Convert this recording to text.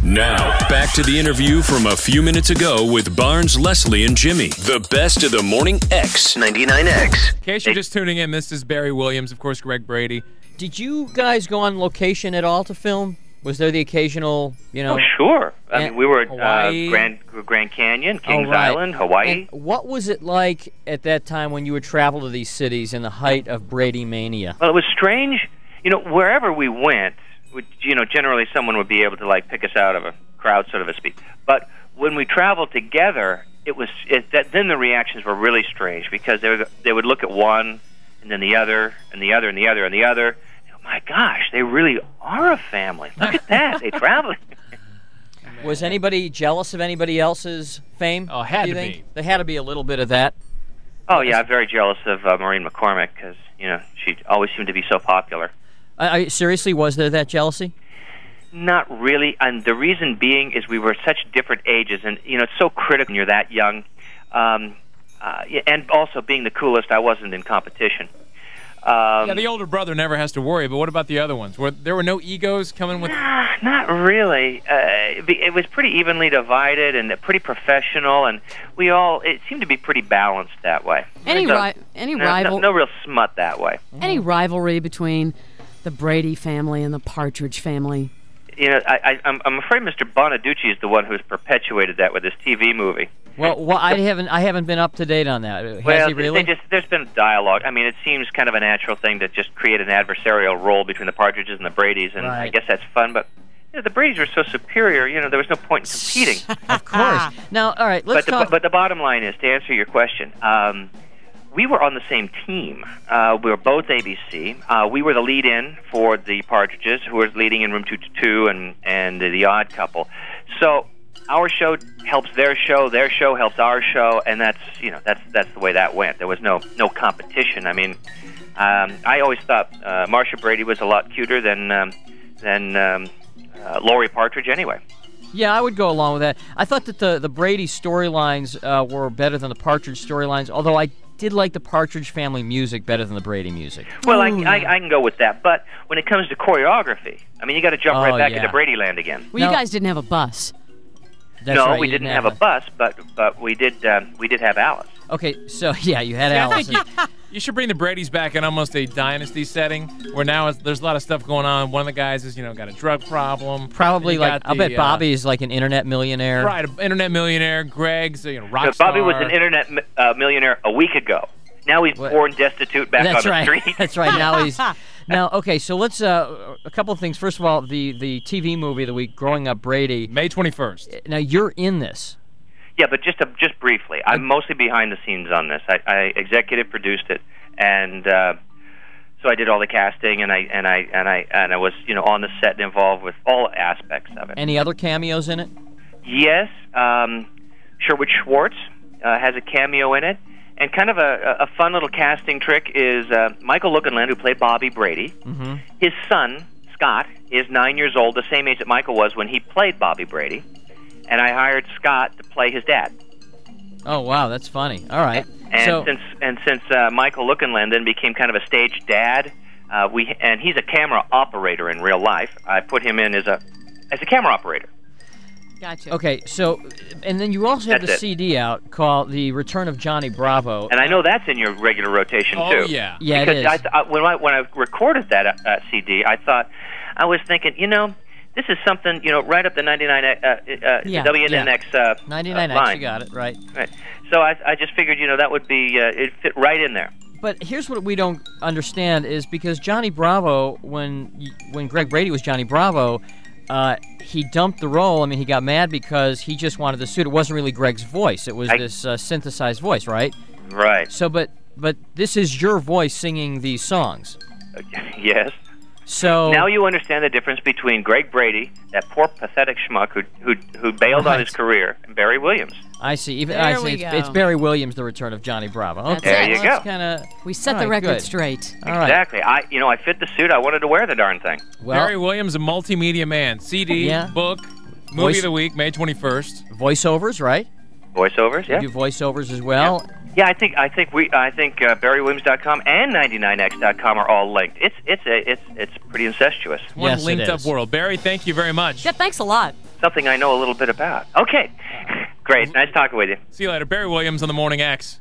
Now, back to the interview from a few minutes ago with Barnes, Leslie, and Jimmy. The best of the Morning X. 99X. In case you're just tuning in, this is Barry Williams, of course, Greg Brady. Did you guys go on location at all to film? Was there the occasional, Oh, sure. I mean, we were at Hawaii? Grand Canyon, Kings right. Island, Hawaii. And what was it like at that time when you would travel to these cities in the height of Brady mania? Well, it was strange. Wherever we went, generally someone would be able to pick us out of a crowd, so to speak. But when we traveled together, then the reactions were really strange because they would look at one and then the other and the other and the other and the other. Oh my gosh, they really are a family. Look at that. They travel. Was anybody jealous of anybody else's fame? Oh, had to be. There had to be a little bit of that. Oh yeah, I'm very jealous of Maureen McCormick because she always seemed to be so popular. Seriously, was there that jealousy? Not really, and the reason being is we were such different ages, and it's so critical when you're that young. And also being the coolest, I wasn't in competition. The older brother never has to worry, but what about the other ones? There were no egos coming with... Not really. It was pretty evenly divided and pretty professional, and it seemed to be pretty balanced that way. Any rival? No real smut that way. Any rivalry between the Brady family and the Partridge family? I'm afraid Mr. Bonaducci is the one who's perpetuated that with his TV movie. Well, I haven't been up to date on that. Has he really? There's been dialogue. I mean, it seems kind of a natural thing to just create an adversarial role between the Partridges and the Bradys, and right. I guess that's fun. But the Bradys were so superior. There was no point in competing. Of course. Now, all right, let's talk. But the bottom line is, to answer your question, we were on the same team. We were both ABC. We were the lead-in for the Partridges, who were leading in Room 222 and the Odd Couple. So our show helps their show helps our show, and that's the way that went. There was no competition. I mean, I always thought Marcia Brady was a lot cuter than Lori Partridge anyway. Yeah, I would go along with that. I thought that the Brady storylines were better than the Partridge storylines, although I did like the Partridge family music better than the Brady music. Well, I can go with that, but when it comes to choreography, I mean, you got to jump right back into Brady land again. Well, you guys didn't have a bus. That's right, we didn't have a bus, but we did have Alice. Okay, so yeah, you had Alice. I think you should bring the Bradys back in almost a dynasty setting, where now there's a lot of stuff going on. One of the guys has got a drug problem. Probably I'll bet Bobby is like an internet millionaire. Right, an internet millionaire. Greg's rock star. Bobby was an internet millionaire a week ago. Now he's born destitute back on the street. That's right. Now he's okay. So let's a couple of things. First of all, the TV movie of the week, Growing Up Brady, May 21st. Now you're in this. Yeah, but just briefly, I'm mostly behind the scenes on this. I executive produced it, and so I did all the casting, and I was on the set and involved with all aspects of it. Any other cameos in it? Yes, Sherwood Schwartz has a cameo in it, and kind of a fun little casting trick is Michael Lookinland, who played Bobby Brady. Mm-hmm. His son Scott is 9 years old, the same age that Michael was when he played Bobby Brady. And I hired Scott to play his dad. Oh wow, that's funny. All right. Since Michael Lookinland then became kind of a stage dad, and he's a camera operator in real life. I put him in as a camera operator. Gotcha. Okay, so and then you also have the CD out called "The Return of Johnny Bravo," and I know that's in your regular rotation too. Oh yeah, yeah, because it is. When I recorded that CD, I was thinking, this is something, right up the 99 WNNX 99X, line. you got it, right. Right. So I just figured, that would be, it fit right in there. But here's what we don't understand is because Johnny Bravo, when Greg Brady was Johnny Bravo, he dumped the role. I mean, he got mad because he just wanted the suit. It wasn't really Greg's voice. It was this synthesized voice, right? Right. So, but this is your voice singing these songs. Yes. So now you understand the difference between Greg Brady, that poor pathetic schmuck who bailed on his career, and Barry Williams. I see. It's Barry Williams, The Return of Johnny Bravo. Okay, there you go. We set the record straight. All right. Exactly. I fit the suit. I wanted to wear the darn thing. Well, Barry Williams, a multimedia man. CD, book, movie of the week, May 21st. Voiceovers, right? Voiceovers, yeah. You do voiceovers as well. Yeah, I think BarryWilliams.com and 99X.com are all linked. It's pretty incestuous. One linked up world. Barry, thank you very much. Yeah, thanks a lot. something I know a little bit about. Okay. Great. Nice talking with you. See you later. Barry Williams on the Morning X.